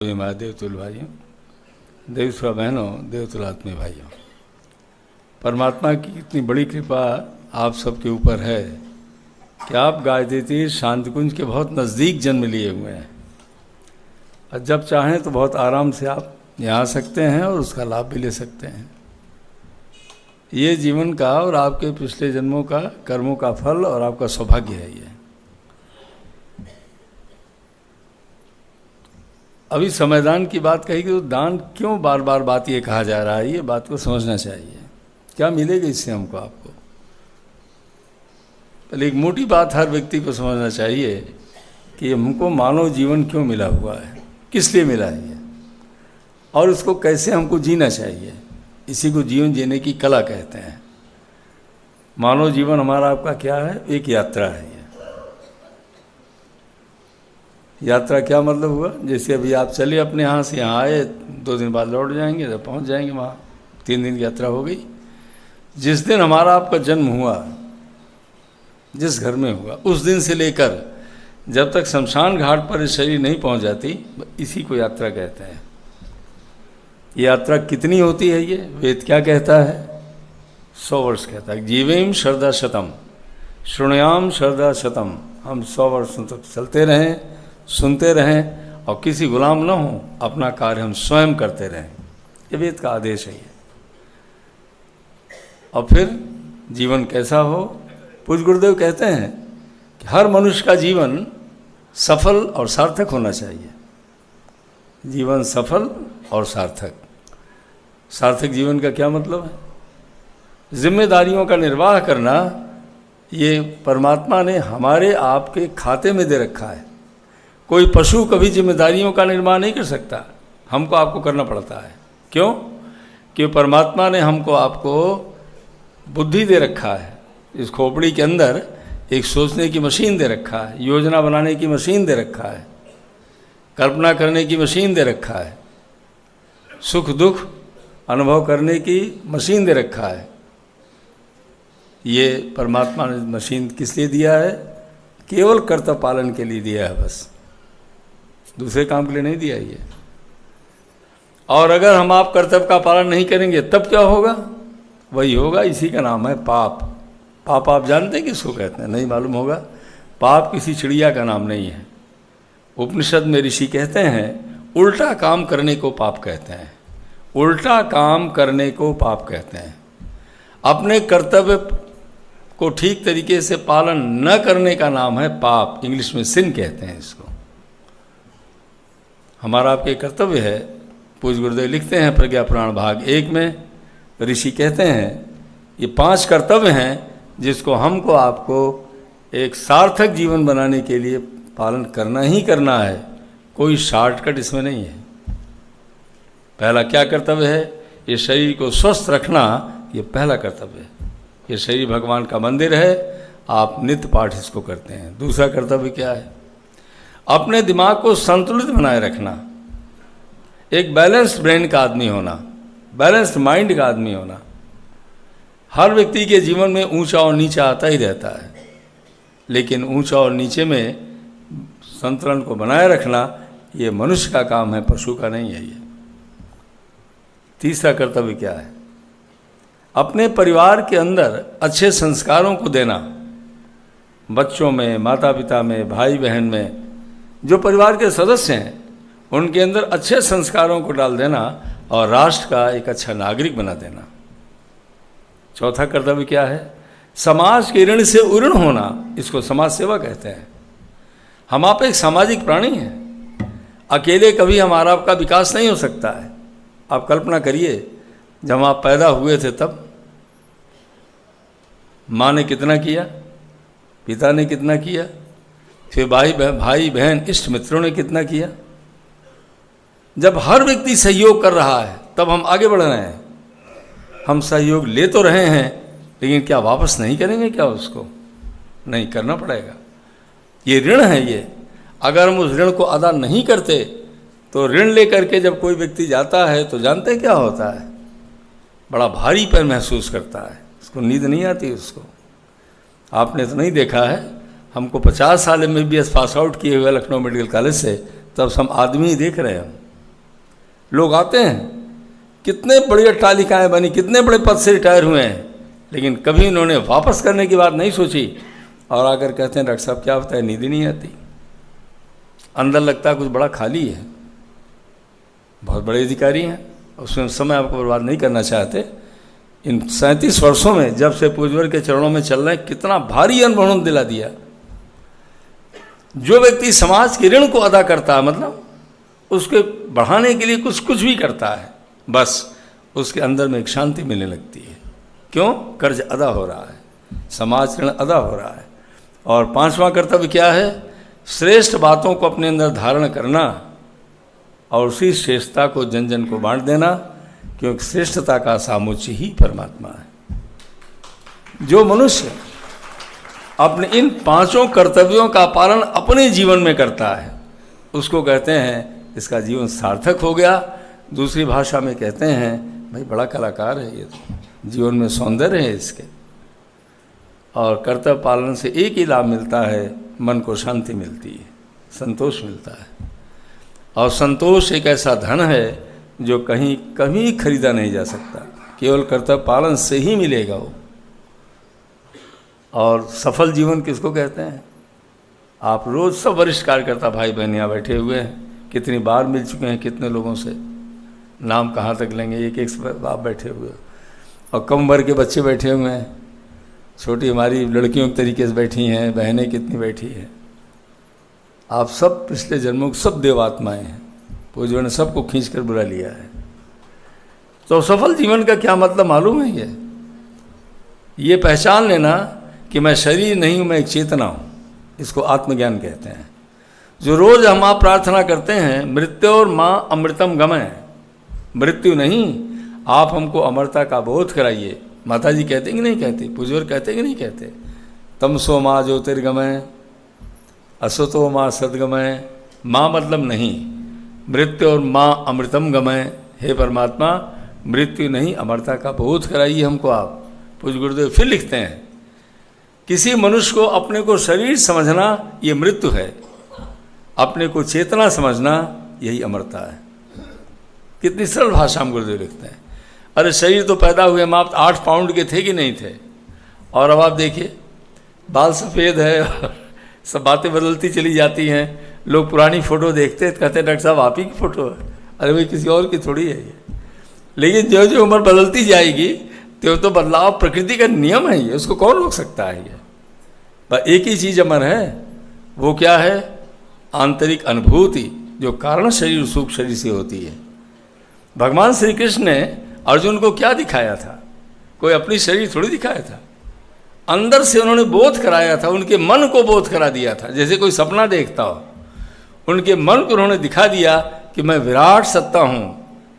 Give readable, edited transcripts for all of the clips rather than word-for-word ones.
हमारे देवतुल भाइयों, देवसुरा बहनों, देवतुल आत्मी भाइयों, परमात्मा की इतनी बड़ी कृपा आप सबके ऊपर है कि आप गायत्री तीर्थ शांति कुंज के बहुत नज़दीक जन्म लिए हुए हैं और जब चाहें तो बहुत आराम से आप यहाँ आ सकते हैं और उसका लाभ भी ले सकते हैं। ये जीवन का और आपके पिछले जन्मों का कर्मों का फल और आपका सौभाग्य है। ये अभी समयदान की बात कही कि तो दान क्यों बार बार बात ये कहा जा रहा है, ये बात को समझना चाहिए। क्या मिलेगा इससे हमको आपको? पहले एक मोटी बात हर व्यक्ति को समझना चाहिए कि हमको मानव जीवन क्यों मिला हुआ है, किस लिए मिला है ये, और उसको कैसे हमको जीना चाहिए। इसी को जीवन जीने की कला कहते हैं। मानव जीवन हमारा आपका क्या है? एक यात्रा है। ये यात्रा क्या मतलब हुआ? जैसे अभी आप चले अपने यहाँ से यहाँ आए, 2 दिन बाद लौट जाएंगे तो पहुँच जाएंगे वहाँ, 3 दिन की यात्रा हो गई। जिस दिन हमारा आपका जन्म हुआ, जिस घर में हुआ, उस दिन से लेकर जब तक शमशान घाट पर शरीर नहीं पहुँच जाती, इसी को यात्रा कहते हैं। ये यात्रा कितनी होती है? ये वेद क्या कहता है? 100 वर्ष कहता है। जीवेम शरदा शतम श्रृणयाम शरदा शतम। हम 100 वर्षों तक चलते रहें, सुनते रहें और किसी गुलाम न हो, अपना कार्य हम स्वयं करते रहें। ये वेद का आदेश है। ये और फिर जीवन कैसा हो? पूज्य गुरुदेव कहते हैं कि हर मनुष्य का जीवन सफल और सार्थक होना चाहिए। जीवन सफल और सार्थक। सार्थक जीवन का क्या मतलब है? जिम्मेदारियों का निर्वाह करना, ये परमात्मा ने हमारे आपके खाते में दे रखा है। कोई पशु कभी जिम्मेदारियों का निर्वाह नहीं कर सकता, हमको आपको करना पड़ता है। क्यों? कि परमात्मा ने हमको आपको बुद्धि दे रखा है। इस खोपड़ी के अंदर एक सोचने की मशीन दे रखा है, योजना बनाने की मशीन दे रखा है, कल्पना करने की मशीन दे रखा है, सुख दुख अनुभव करने की मशीन दे रखा है। ये परमात्मा ने मशीन किस लिए दिया है? केवल कर्तव्य पालन के लिए दिया है, बस दूसरे काम के लिए नहीं दिया ये। और अगर हम आप कर्तव्य का पालन नहीं करेंगे तब क्या होगा? वही होगा, इसी का नाम है पाप। पाप आप जानते हैं किसको कहते हैं? नहीं मालूम होगा। पाप किसी चिड़िया का नाम नहीं है। उपनिषद में ऋषि कहते हैं उल्टा काम करने को पाप कहते हैं। उल्टा काम करने को पाप कहते हैं। अपने कर्तव्य को ठीक तरीके से पालन न करने का नाम है पाप। इंग्लिश में सिन कहते हैं इसको। हमारा आपके कर्तव्य है। पूज्य गुरुदेव लिखते हैं प्रज्ञा पुराण भाग 1 में, ऋषि कहते हैं ये 5 कर्तव्य हैं जिसको हमको आपको एक सार्थक जीवन बनाने के लिए पालन करना ही करना है। कोई शॉर्टकट इसमें नहीं है। पहला क्या कर्तव्य है? ये शरीर को स्वस्थ रखना, ये पहला कर्तव्य है। ये शरीर भगवान का मंदिर है, आप नित्य पाठ इसको करते हैं। दूसरा कर्तव्य क्या है? अपने दिमाग को संतुलित बनाए रखना, एक बैलेंस्ड ब्रेन का आदमी होना, बैलेंस्ड माइंड का आदमी होना। हर व्यक्ति के जीवन में ऊंचा और नीचा आता ही रहता है, लेकिन ऊंचा और नीचे में संतुलन को बनाए रखना ये मनुष्य का काम है, पशु का नहीं है ये। तीसरा कर्तव्य क्या है? अपने परिवार के अंदर अच्छे संस्कारों को देना। बच्चों में, माता पिता में, भाई बहन में, जो परिवार के सदस्य हैं उनके अंदर अच्छे संस्कारों को डाल देना और राष्ट्र का एक अच्छा नागरिक बना देना। चौथा कर्तव्य क्या है? समाज के ऋण से उऋण होना, इसको समाज सेवा कहते हैं। हम आप एक सामाजिक प्राणी हैं। अकेले कभी हमारा आपका विकास नहीं हो सकता है। आप कल्पना करिए, जब आप पैदा हुए थे तब माँ ने कितना किया, पिता ने कितना किया, फिर भाई बहन इष्ट मित्रों ने कितना किया। जब हर व्यक्ति सहयोग कर रहा है तब हम आगे बढ़ रहे हैं। हम सहयोग ले तो रहे हैं, लेकिन क्या वापस नहीं करेंगे क्या? उसको नहीं करना पड़ेगा। ये ऋण है। ये अगर हम उस ऋण को अदा नहीं करते तो ऋण लेकर के जब कोई व्यक्ति जाता है तो जानते क्या होता है? बड़ा भारीपन महसूस करता है, उसको नींद नहीं आती उसको। आपने तो नहीं देखा है, हमको 50 साल MBBS पास आउट किए हुए लखनऊ मेडिकल कॉलेज से, तब हम आदमी ही देख रहे हैं। लोग आते हैं, कितने बड़ी अट्टालिकाएँ बनी, कितने बड़े पद से रिटायर हुए हैं, लेकिन कभी उन्होंने वापस करने की बात नहीं सोची, और आकर कहते हैं डॉक्टर साहब क्या होता है, नींद ही नहीं आती, अंदर लगता है कुछ बड़ा खाली है। बहुत बड़े अधिकारी हैं, उसमें समय आपको बर्बाद नहीं करना चाहते। इन 37 वर्षों में जब से पूज्यवर के चरणों में चल रहे हैं, कितना भारी अनुभव दिला दिया। जो व्यक्ति समाज के ऋण को अदा करता है, मतलब उसके बढ़ाने के लिए कुछ भी करता है, बस उसके अंदर में एक शांति मिलने लगती है। क्यों? कर्ज अदा हो रहा है, समाज ऋण अदा हो रहा है। और 5वां कर्तव्य क्या है? श्रेष्ठ बातों को अपने अंदर धारण करना और उसी श्रेष्ठता को जन जन को बांट देना, क्योंकि श्रेष्ठता का सामुच्य ही परमात्मा है। जो मनुष्य अपने इन 5 कर्तव्यों का पालन अपने जीवन में करता है, उसको कहते हैं इसका जीवन सार्थक हो गया। दूसरी भाषा में कहते हैं भाई बड़ा कलाकार है ये, तो जीवन में सौंदर्य है इसके। और कर्तव्य पालन से एक ही लाभ मिलता है, मन को शांति मिलती है, संतोष मिलता है। और संतोष एक ऐसा धन है जो कहीं कभी खरीदा नहीं जा सकता, केवल कर्तव्य पालन से ही मिलेगा वो। और सफल जीवन किसको कहते हैं? आप रोज़ सब वरिष्ठ कार्यकर्ता भाई बहन यहाँ बैठे हुए हैं, कितनी बार मिल चुके हैं, कितने लोगों से, नाम कहाँ तक लेंगे, एक एक आप बैठे हुए, और कम उम्र के बच्चे बैठे हुए हैं, छोटी हमारी लड़कियों के तरीके से बैठी हैं, बहनें कितनी बैठी हैं। आप सब पिछले जन्मों के सब देवात्माएं हैं, पूज्य ने सबको खींच कर बुला लिया है। तो सफल जीवन का क्या मतलब मालूम है? ये पहचान लेना कि मैं शरीर नहीं हूँ, मैं एक चेतना हूँ, इसको आत्मज्ञान कहते हैं। जो रोज़ हम आप प्रार्थना करते हैं, मृत्यु और माँ अमृतम गमय, मृत्यु नहीं, आप हमको अमरता का बोध कराइए। माता जी कहते कि नहीं कहते, पूज्यवर कहते कि नहीं कहते, तमसो माँ ज्योतिर्गमय असतो माँ सद्गमय। माँ मतलब नहीं, मृत्यु और माँ अमृतम गमय। हे परमात्मा, मृत्यु नहीं, अमरता का बोध कराइए हमको आप। पूज्य गुरुदेव फिर लिखते हैं, किसी मनुष्य को अपने को शरीर समझना ये मृत्यु है, अपने को चेतना समझना यही अमरता है। कितनी सरल भाषा में गुरुदेव लिखते हैं। अरे शरीर तो पैदा हुए हम आप 8 पाउंड के थे कि नहीं थे, और अब आप देखिए बाल सफ़ेद है, सब बातें बदलती चली जाती हैं। लोग पुरानी फ़ोटो देखते हैं, कहते हैं डॉक्टर साहब आप ही की फ़ोटो है। अरे भाई किसी और की थोड़ी है ये। लेकिन जो जो उम्र बदलती जाएगी त्यों तो बदलाव प्रकृति का नियम है ये, उसको कौन रोक सकता है ये। पर एक ही चीज़ अमर है, वो क्या है? आंतरिक अनुभूति, जो कारण शरीर सुख शरीर से होती है। भगवान श्री कृष्ण ने अर्जुन को क्या दिखाया था? कोई अपनी शरीर थोड़ी दिखाया था, अंदर से उन्होंने बोध कराया था, उनके मन को बोध करा दिया था। जैसे कोई सपना देखता हो, उनके मन को उन्होंने दिखा दिया कि मैं विराट सत्ता हूँ।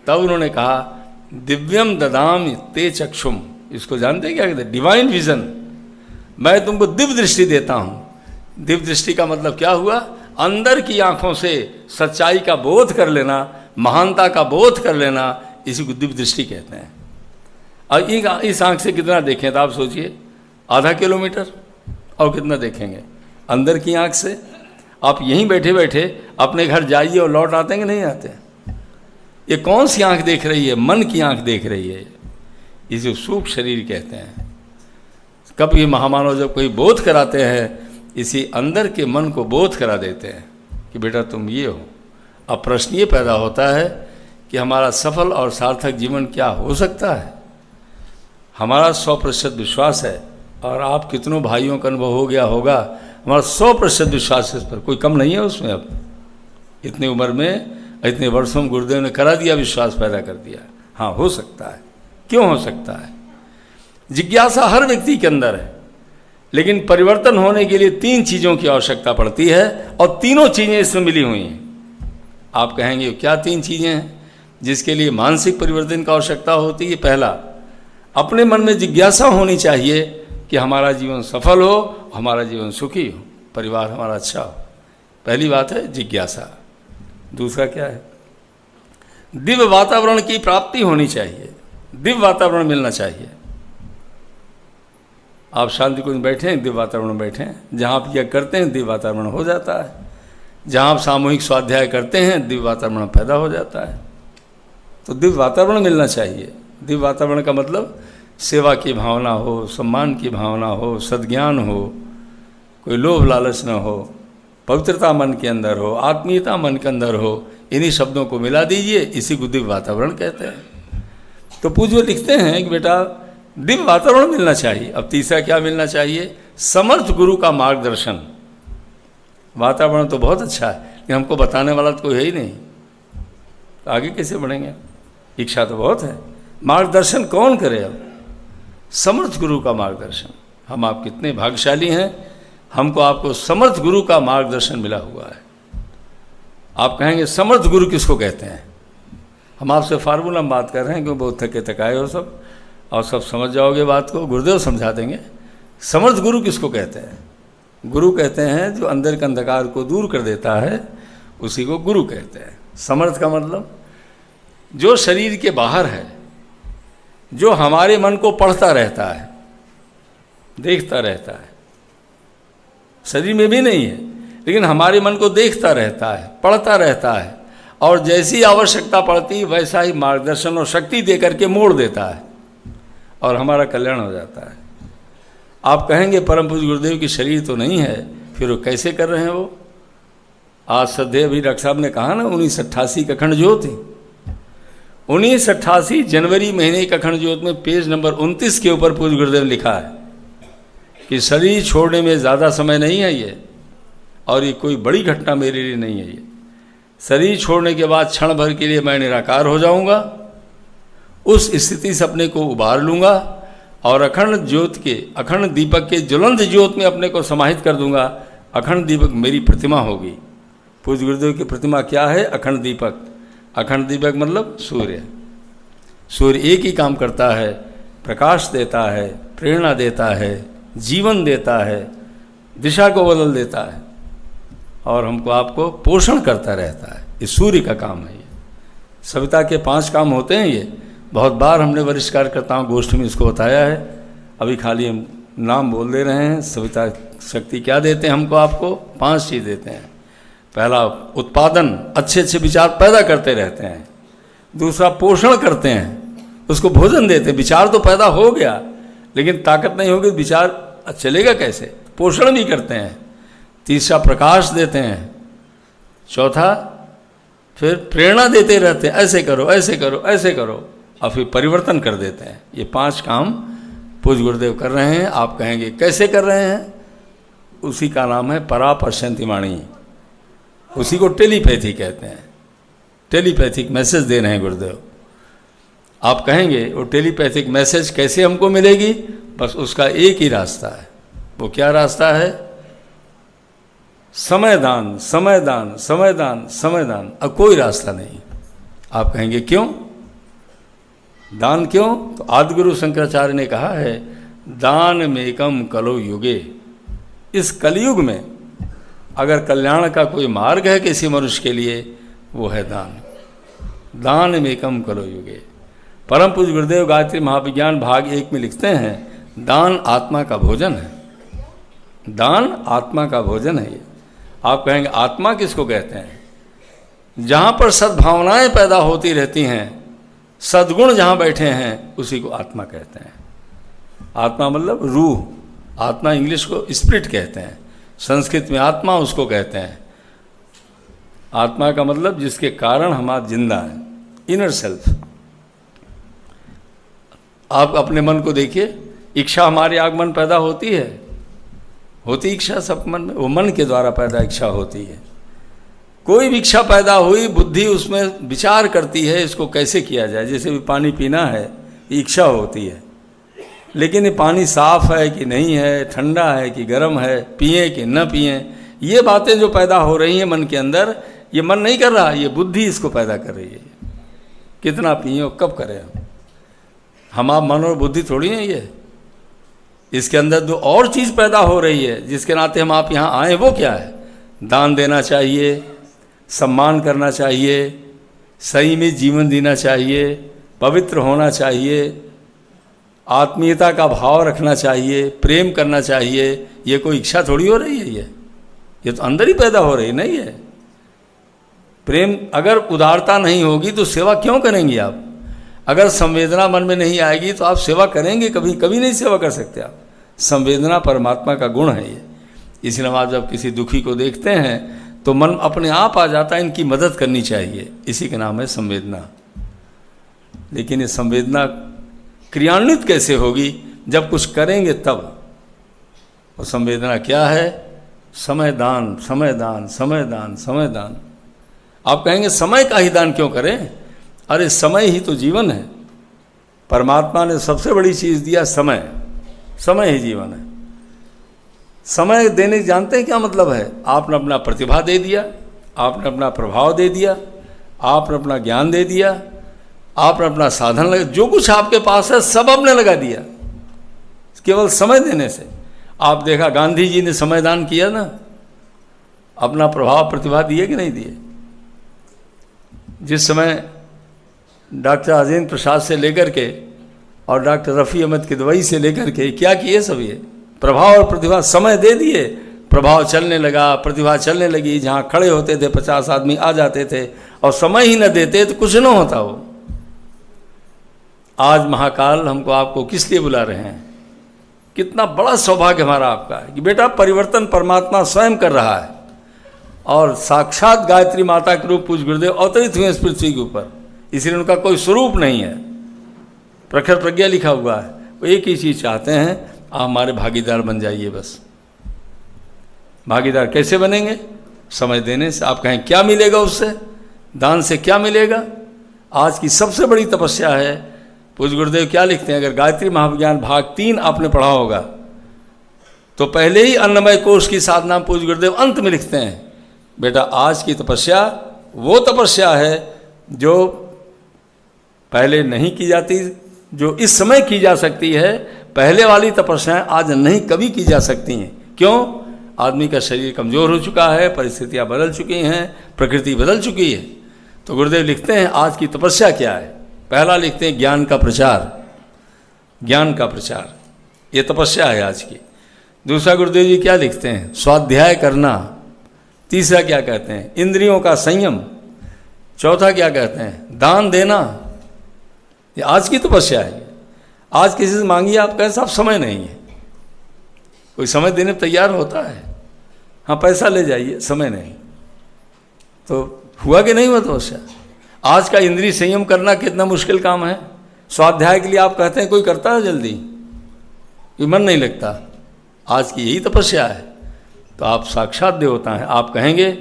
तब उन्होंने कहा दिव्यम ददाम ते चक्षुम, इसको जानते हैं क्या कहते हैं? Divine vision. मैं तुमको दिव्य दृष्टि देता हूँ। दिव्य दृष्टि का मतलब क्या हुआ? अंदर की आँखों से सच्चाई का बोध कर लेना, महानता का बोध कर लेना, इसी को दिव्य दृष्टि कहते हैं। और इस आँख से कितना देखें तो आप सोचिए, आधा किलोमीटर, और कितना देखेंगे अंदर की आँख से? आप यहीं बैठे बैठे अपने घर जाइए और लौट आते हैं कि नहीं आते? ये कौन सी आँख देख रही है? मन की आँख देख रही है। इसे सूक्ष्म शरीर कहते हैं। कभी महामानव जब कोई बोध कराते हैं, इसी अंदर के मन को बोध करा देते हैं कि बेटा तुम ये हो। अब प्रश्न ये पैदा होता है कि हमारा सफल और सार्थक जीवन क्या हो सकता है? हमारा 100% विश्वास है, और आप कितनों भाइयों का अनुभव हो गया होगा, हमारा 100% विश्वास है इस पर, कोई कम नहीं है उसमें। अब इतनी उम्र में, इतने वर्षों में गुरुदेव ने करा दिया, विश्वास पैदा कर दिया। हाँ हो सकता है। क्यों हो सकता है? जिज्ञासा हर व्यक्ति के अंदर है, लेकिन परिवर्तन होने के लिए 3 चीज़ों की आवश्यकता पड़ती है, और तीनों चीज़ें इसमें मिली हुई हैं। आप कहेंगे क्या 3 चीज़ें हैं जिसके लिए मानसिक परिवर्तन की आवश्यकता होती है? पहला, अपने मन में जिज्ञासा होनी चाहिए कि हमारा जीवन सफल हो, हमारा जीवन सुखी हो, परिवार हमारा अच्छा हो। पहली बात है जिज्ञासा। दूसरा क्या है? दिव्य वातावरण की प्राप्ति होनी चाहिए, दिव्य वातावरण मिलना चाहिए। आप शांति कुंज बैठे हैं, दिव्य वातावरण में बैठे हैं, जहाँ आप यह करते हैं दिव्य वातावरण हो जाता है। जहाँ आप सामूहिक स्वाध्याय करते हैं, दिव्य वातावरण पैदा हो जाता है। तो दिव्य वातावरण मिलना चाहिए। दिव्य वातावरण का मतलब सेवा की भावना हो, सम्मान की भावना हो, सद्ज्ञान हो, कोई लोभ लालच न हो, पवित्रता मन के अंदर हो, आत्मीयता मन के अंदर हो। इन्हीं शब्दों को मिला दीजिए, इसी को दिव्य वातावरण कहते हैं। तो पूज्य लिखते हैं कि बेटा दिव्य वातावरण मिलना चाहिए। अब तीसरा क्या मिलना चाहिए? समर्थ गुरु का मार्गदर्शन। वातावरण तो बहुत अच्छा है, लेकिन हमको बताने वाला तो कोई है ही नहीं, तो आगे कैसे बढ़ेंगे? इच्छा तो बहुत है, मार्गदर्शन कौन करे? अब समर्थ गुरु का मार्गदर्शन। हम आप कितने भाग्यशाली हैं, हमको आपको समर्थ गुरु का मार्गदर्शन मिला हुआ है। आप कहेंगे समर्थ गुरु किसको कहते हैं? हम आपसे फार्मूला में बात कर रहे हैं, क्योंकि बहुत थके थकाए हो सब, और सब समझ जाओगे बात को, गुरुदेव समझा देंगे। समर्थ गुरु किसको कहते हैं? गुरु कहते हैं जो अंदर के अंधकार को दूर कर देता है, उसी को गुरु कहते हैं। समर्थ का मतलब जो शरीर के बाहर है, जो हमारे मन को पढ़ता रहता है, देखता रहता है, शरीर में भी नहीं है लेकिन हमारे मन को देखता रहता है, पढ़ता रहता है, और जैसी आवश्यकता पड़ती वैसा ही मार्गदर्शन और शक्ति दे करके मोड़ देता है और हमारा कल्याण हो जाता है। आप कहेंगे परम पूज्य गुरुदेव की शरीर तो नहीं है, फिर वो कैसे कर रहे हैं? वो आज श्रद्धेय अभी डॉक्टर साहब ने कहा ना 1988 का अखंड ज्योत थी। 1988 जनवरी महीने का अखंड ज्योत में पेज नंबर 29 के ऊपर पूज्य गुरुदेव लिखा है कि शरीर छोड़ने में ज़्यादा समय नहीं है ये, और ये कोई बड़ी घटना मेरे लिए नहीं है। ये शरीर छोड़ने के बाद क्षण भर के लिए मैं निराकार हो जाऊंगा, उस स्थिति से अपने को उबार लूँगा और अखंड ज्योत के, अखंड दीपक के ज्वलंत ज्योत में अपने को समाहित कर दूंगा। अखंड दीपक मेरी प्रतिमा होगी। पूज्य गुरुदेव की प्रतिमा क्या है? अखंड दीपक। अखंड दीपक मतलब सूर्य। सूर्य एक ही काम करता है, प्रकाश देता है, प्रेरणा देता है, जीवन देता है, दिशा को बदल देता है, और हमको आपको पोषण करता रहता है। ये सूर्य का काम है। ये सविता के 5 काम होते हैं। ये बहुत बार हमने वरिष्ठ कार्यकर्ताओं गोष्ठी में इसको बताया है, अभी खाली हम नाम बोल दे रहे हैं। सविता शक्ति क्या देते हैं हमको? आपको 5 चीज़ देते हैं। पहला उत्पादन, अच्छे अच्छे विचार पैदा करते रहते हैं। दूसरा पोषण करते हैं, उसको भोजन देते हैं। विचार तो पैदा हो गया लेकिन ताकत नहीं होगी, विचार चलेगा कैसे? पोषण भी करते हैं। तीसरा प्रकाश देते हैं। चौथा फिर प्रेरणा देते रहते हैं, ऐसे करो, ऐसे करो, ऐसे करो, और फिर परिवर्तन कर देते हैं। ये 5 काम पूज्य गुरुदेव कर रहे हैं। आप कहेंगे कैसे कर रहे हैं? उसी का नाम है परापश्यन्ति वाणी। उसी को टेलीपैथी कहते हैं। टेलीपैथिक मैसेज दे रहे हैं गुरुदेव। आप कहेंगे वो टेलीपैथिक मैसेज कैसे हमको मिलेगी? बस उसका एक ही रास्ता है। वो क्या रास्ता है? समयदान, समयदान, समयदान, समयदान। अब कोई रास्ता नहीं। आप कहेंगे क्यों? दान क्यों? तो आदिगुरु शंकराचार्य ने कहा है, दान मेकम कलो युगे। इस कलयुग में अगर कल्याण का कोई मार्ग है किसी मनुष्य के लिए, वो है दान। दान मेकम कलो युगे। परम पूज्य गुरुदेव गायत्री महाविज्ञान भाग 1 में लिखते हैं, दान आत्मा का भोजन है। दान आत्मा का भोजन है। ये आप कहेंगे आत्मा किसको कहते हैं? जहाँ पर सद्भावनाएं पैदा होती रहती हैं, सद्गुण जहाँ बैठे हैं, उसी को आत्मा कहते हैं। आत्मा मतलब रूह। आत्मा इंग्लिश को स्पिरिट कहते हैं, संस्कृत में आत्मा उसको कहते हैं। आत्मा का मतलब जिसके कारण हम आज जिंदा हैं, इनर सेल्फ। आप अपने मन को देखिए, इच्छा हमारे आगमन पैदा होती है, होती इच्छा सब मन में, वो मन के द्वारा पैदा इच्छा होती है। कोई भी इच्छा पैदा हुई, बुद्धि उसमें विचार करती है इसको कैसे किया जाए। जैसे भी पानी पीना है, इच्छा होती है, लेकिन ये पानी साफ है कि नहीं है, ठंडा है कि गर्म है, पिए कि न पिए, ये बातें जो पैदा हो रही हैं मन के अंदर, ये मन नहीं कर रहा, ये बुद्धि इसको पैदा कर रही है। कितना पिए और कब करें हम आप मन और बुद्धि थोड़ी है ये। इसके अंदर जो और चीज़ पैदा हो रही है जिसके नाते हम आप यहाँ आए, वो क्या है? दान देना चाहिए, सम्मान करना चाहिए, सही में जीवन जीना चाहिए, पवित्र होना चाहिए, आत्मीयता का भाव रखना चाहिए, प्रेम करना चाहिए। ये कोई इच्छा थोड़ी हो रही है, ये तो अंदर ही पैदा हो रही नहीं है। प्रेम अगर उदारता नहीं होगी तो सेवा क्यों करेंगे आप? अगर संवेदना मन में नहीं आएगी तो आप सेवा करेंगे कभी? कभी नहीं सेवा कर सकते आप। संवेदना परमात्मा का गुण है ये। इसलिए आप जब किसी दुखी को देखते हैं तो मन अपने आप आ जाता है, इनकी मदद करनी चाहिए। इसी का नाम है संवेदना। लेकिन ये संवेदना क्रियान्वित कैसे होगी? जब कुछ करेंगे तब। और संवेदना क्या है? समय दान, समय दान, समय दान, समय दान। आप कहेंगे समय का ही दान क्यों करें? अरे समय ही तो जीवन है। परमात्मा ने सबसे बड़ी चीज़ दिया समय। समय ही जीवन है। समय देने जानते हैं क्या मतलब है? आपने अपना प्रतिभा दे दिया, आपने अपना प्रभाव दे दिया, आपने अपना ज्ञान दे दिया, आपने अपना साधन लगा, जो कुछ आपके पास है सब आपने लगा दिया केवल समय देने से। आप देखा गांधी जी ने समय दान किया ना, अपना प्रभाव प्रतिभा दिए कि नहीं दिए? जिस समय डॉक्टर राजेंद्र प्रसाद से लेकर के और डॉक्टर रफ़ी अहमद किदवई से लेकर के क्या किए सब ये प्रभाव और प्रतिभा समय दे दिए। प्रभाव चलने लगा, प्रतिभा चलने लगी। जहाँ खड़े होते थे 50 आदमी आ जाते थे, और समय ही न देते तो कुछ न होता। वो आज महाकाल हमको आपको किस लिए बुला रहे हैं? कितना बड़ा सौभाग्य हमारा आपका है कि बेटा परिवर्तन परमात्मा स्वयं कर रहा है। और साक्षात गायत्री माता के रूप पूज्य गुरुदेव अवतरित हुए इस पृथ्वी के ऊपर। इसलिए उनका कोई स्वरूप नहीं है, प्रखर प्रज्ञा लिखा हुआ है। वो एक ही चीज़ चाहते हैं, आप हमारे भागीदार बन जाइए बस। भागीदार कैसे बनेंगे? समय देने से। आप कहें क्या मिलेगा उससे? दान से क्या मिलेगा? आज की सबसे बड़ी तपस्या है। पूज्य गुरुदेव क्या लिखते हैं? अगर गायत्री महाविज्ञान भाग 3 आपने पढ़ा होगा तो पहले ही अन्नमय कोश की साधना पूज्य गुरुदेव अंत में लिखते हैं, बेटा आज की तपस्या वो तपस्या है जो पहले नहीं की जाती, जो इस समय की जा सकती है। पहले वाली तपस्याएं आज नहीं कभी की जा सकती हैं। क्यों? आदमी का शरीर कमज़ोर हो चुका है, परिस्थितियां बदल चुकी हैं, प्रकृति बदल चुकी है। तो गुरुदेव लिखते हैं आज की तपस्या क्या है। पहला लिखते हैं ज्ञान का प्रचार। ज्ञान का प्रचार ये तपस्या है आज की। दूसरा गुरुदेव जी क्या लिखते हैं? स्वाध्याय करना। तीसरा क्या कहते हैं? इंद्रियों का संयम। चौथा क्या कहते हैं? दान देना। ये आज की तपस्या है। आज किसी से मांगिए, आप कहें साहब समय नहीं है। कोई समय देने पर तैयार होता है? हाँ पैसा ले जाइए, समय नहीं। तो हुआ कि नहीं हुआ तपस्या? आज का इंद्रिय संयम करना कितना मुश्किल काम है। स्वाध्याय के लिए आप कहते हैं कोई करता है जल्दी? ये मन नहीं लगता। आज की यही तपस्या है। तो आप साक्षात देवता हैं। आप कहेंगे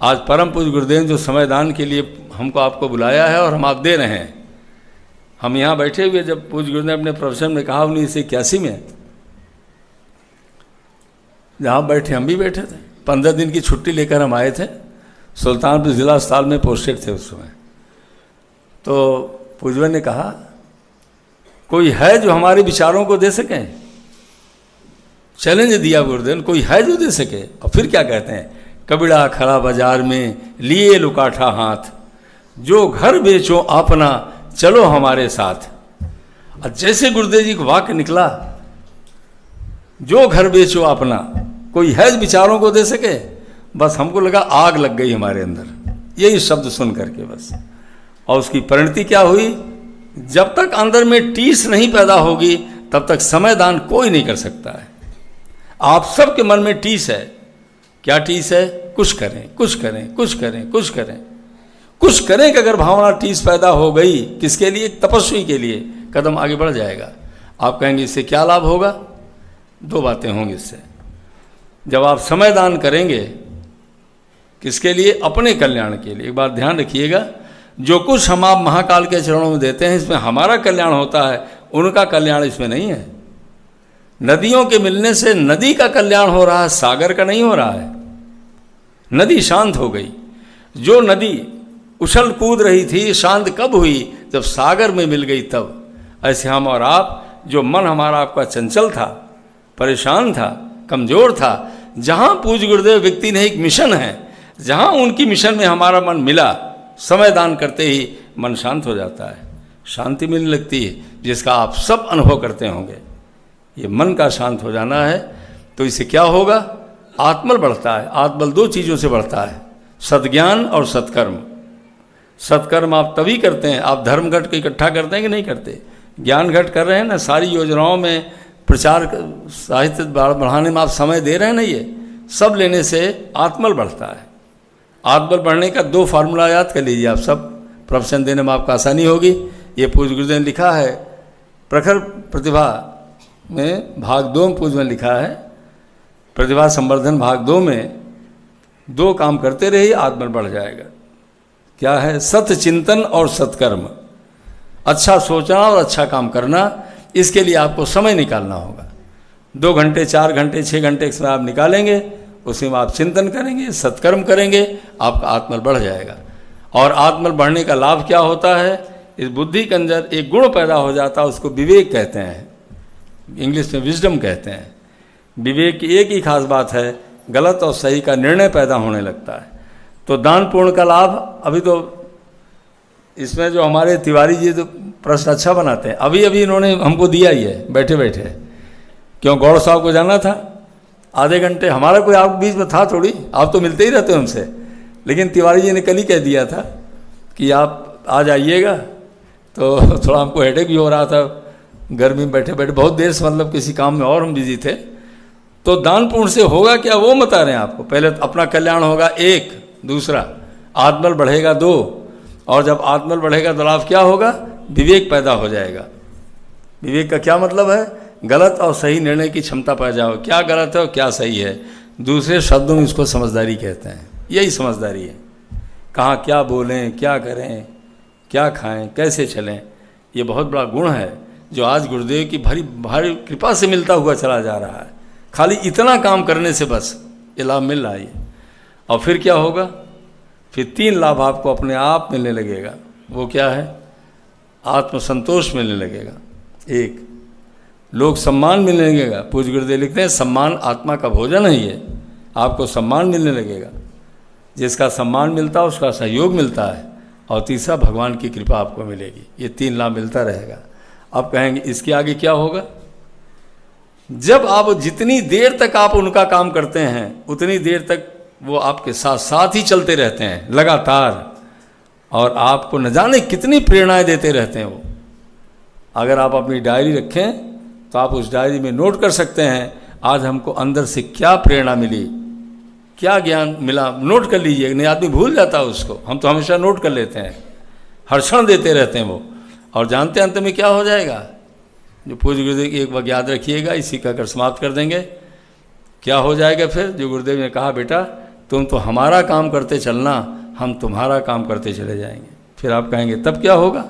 आज परम पूज्य गुरुदेव जो समय दान के लिए हमको आपको बुलाया है और हम आप दे रहे हैं। हम यहाँ बैठे हुए जब पूज्य गुरुदेव ने अपने प्रवचन में कहा 1981 में, जहाँ बैठे हम भी बैठे थे। 15 दिन की छुट्टी लेकर हम आए थे। सुल्तानपुर जिला अस्पताल में पोस्टेड थे उस समय। तो पूज्य ने कहा कोई है जो हमारे विचारों को दे सके? चैलेंज दिया गुरुदेव, कोई है जो दे सके? और फिर क्या कहते हैं? कबीड़ा खड़ा बाजार में लिए लुकाठा हाथ, जो घर बेचो अपना चलो हमारे साथ। और जैसे गुरुदेव जी का वाक्य निकला, जो घर बेचो अपना, कोई है विचारों को दे सके? बस हमको लगा आग लग गई हमारे अंदर यही शब्द सुन करके बस। और उसकी परिणति क्या हुई? जब तक अंदर में टीस नहीं पैदा होगी तब तक समय दान कोई नहीं कर सकता है। आप सबके मन में टीस है। क्या टीस है? कुछ करें, कुछ करें, कुछ करें, कुछ करें, कुछ करें कि अगर भावना टीस पैदा हो गई, किसके लिए? तपस्वी के लिए। कदम आगे बढ़ जाएगा। आप कहेंगे इससे क्या लाभ होगा? 2 बातें होंगी इससे। जब आप समय दान करेंगे, किसके लिए? अपने कल्याण के लिए। एक बात ध्यान रखिएगा, जो कुछ हम आप महाकाल के चरणों में देते हैं इसमें हमारा कल्याण होता है, उनका कल्याण इसमें नहीं है। नदियों के मिलने से नदी का कल्याण हो रहा है, सागर का नहीं हो रहा है। नदी शांत हो गई। जो नदी उछल कूद रही थी शांत कब हुई? जब सागर में मिल गई तब। ऐसे हम और आप, जो मन हमारा आपका चंचल था, परेशान था, कमज़ोर था, जहाँ पूज्य गुरुदेव व्यक्ति ने एक मिशन है, जहाँ उनकी मिशन में हमारा मन मिला, समय दान करते ही मन शांत हो जाता है, शांति मिलने लगती है, जिसका आप सब अनुभव करते होंगे। ये मन का शांत हो जाना है। तो इससे क्या होगा? आत्मबल बढ़ता है। आत्मबल 2 चीज़ों से बढ़ता है, सद्ज्ञान और सत्कर्म। सत्कर्म आप तभी करते हैं, आप धर्म घट को इकट्ठा करते हैं कि नहीं करते? ज्ञान घट कर रहे हैं ना, सारी योजनाओं में प्रचार साहित्य बढ़ाने में आप समय दे रहे हैं ना, ये सब लेने से आत्मबल बढ़ता है। आत्मबल बढ़ने का 2 फार्मूला याद कर लीजिए आप सब, प्रवचन देने में आपको आसानी होगी। ये पूज्य गुरुदेव ने लिखा है प्रखर प्रतिभा में भाग 2 में, पूज्य में लिखा है प्रतिभा संवर्धन भाग 2 में, 2 काम करते रहिए आत्मबल बढ़ जाएगा। क्या है? सत्य चिंतन और सत्कर्म। अच्छा सोचना और अच्छा काम करना, इसके लिए आपको समय निकालना होगा। 2 घंटे 4 घंटे 6 घंटे एक समय आप निकालेंगे, उसी में आप चिंतन करेंगे, सत्कर्म करेंगे, आपका आत्मबल बढ़ जाएगा। और आत्मबल बढ़ने का लाभ क्या होता है? इस बुद्धि के अंदर एक गुण पैदा हो जाता है, उसको विवेक कहते हैं, इंग्लिश में विजडम कहते हैं। विवेक की एक ही खास बात है, गलत और सही का निर्णय पैदा होने लगता है। तो दान पुण्य का लाभ, अभी तो इसमें जो हमारे तिवारी जी तो प्रश्न अच्छा बनाते हैं, अभी अभी इन्होंने हमको दिया ही है बैठे बैठे। क्यों? गौड़ साहब को जाना था, आधे घंटे, हमारा कोई आप बीच में था थोड़ी, आप तो मिलते ही रहते हो हमसे, लेकिन तिवारी जी ने कल ही कह दिया था कि आप आ जाइएगा। तो थोड़ा हमको हेडेक भी हो रहा था, गर्मी में बैठे बैठे बहुत देर से, मतलब किसी काम में और हम बिजी थे। तो दान पुण्य से होगा क्या वो बता रहे हैं आपको। पहले तो अपना कल्याण होगा 1, दूसरा आत्मबल बढ़ेगा 2, और जब आत्मबल बढ़ेगा तो लाभ क्या होगा? विवेक पैदा हो जाएगा। विवेक का क्या मतलब है? गलत और सही निर्णय की क्षमता पैदा हो, क्या गलत है और क्या सही है। दूसरे शब्दों में इसको समझदारी कहते हैं। यही समझदारी है, कहाँ क्या बोलें, क्या करें, क्या खाएं, कैसे चलें। ये बहुत बड़ा गुण है जो आज गुरुदेव की भारी कृपा से मिलता हुआ चला जा रहा है। खाली इतना काम करने से बस ये लाभ मिल रहा है। और फिर क्या होगा? फिर 3 लाभ आपको अपने आप मिलने लगेगा। वो क्या है? आत्मसंतोष मिलने लगेगा, 1 लोक सम्मान मिलने लगेगा। पूज्य गुरुदेव लिखते हैं सम्मान आत्मा का भोजन है। ये आपको सम्मान मिलने लगेगा, जिसका सम्मान मिलता है उसका सहयोग मिलता है। और तीसरा भगवान की कृपा आपको मिलेगी। ये 3 लाभ मिलता रहेगा। आप कहेंगे इसके आगे क्या होगा? जब आप जितनी देर तक आप उनका काम करते हैं उतनी देर तक वो आपके साथ साथ ही चलते रहते हैं लगातार, और आपको न जाने कितनी प्रेरणाएं देते रहते हैं वो। अगर आप अपनी डायरी रखें तो आप उस डायरी में नोट कर सकते हैं आज हमको अंदर से क्या प्रेरणा मिली, क्या ज्ञान मिला। नोट कर लीजिए, नहीं आदमी भूल जाता है उसको, हम तो हमेशा नोट कर लेते हैं, हर क्षण देते रहते हैं वो। और जानते हैं अंत में क्या हो जाएगा? जो पूज्य गुरुदेव की एक बात याद रखिएगा, इसी का कर समाप्त कर देंगे। क्या हो जाएगा फिर? जो गुरुदेव ने कहा बेटा तुम तो हमारा काम करते चलना, हम तुम्हारा काम करते चले जाएंगे। फिर आप कहेंगे तब क्या होगा?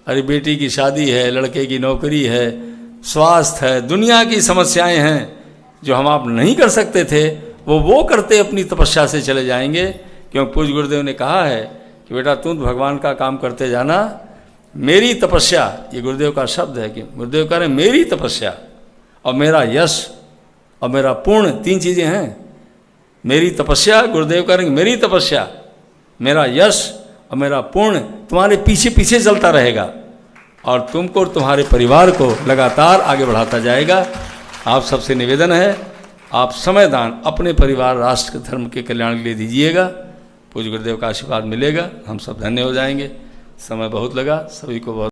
अरे बेटी की शादी है, लड़के की नौकरी है, स्वास्थ्य है, दुनिया की समस्याएं हैं जो हम आप नहीं कर सकते थे, वो करते अपनी तपस्या से चले जाएंगे। क्योंकि पूज्य गुरुदेव ने कहा है कि बेटा तुम भगवान का काम करते जाना, मेरी तपस्या, ये गुरुदेव का शब्द है कि गुरुदेव कह रहे हैं मेरी तपस्या और मेरा यश और मेरा पुण्य, 3 चीज़ें हैं। मेरी तपस्या, गुरुदेव कह रहे हैं मेरी तपस्या, मेरा यश और मेरा पुण्य तुम्हारे पीछे पीछे चलता रहेगा और तुमको और तुम्हारे परिवार को लगातार आगे बढ़ाता जाएगा। आप सबसे निवेदन है आप समय दान अपने परिवार, राष्ट्र, धर्म के कल्याण के लिए दीजिएगा। पूज्य गुरुदेव का आशीर्वाद मिलेगा, हम सब धन्य हो जाएंगे। समय बहुत लगा, सभी को बहुत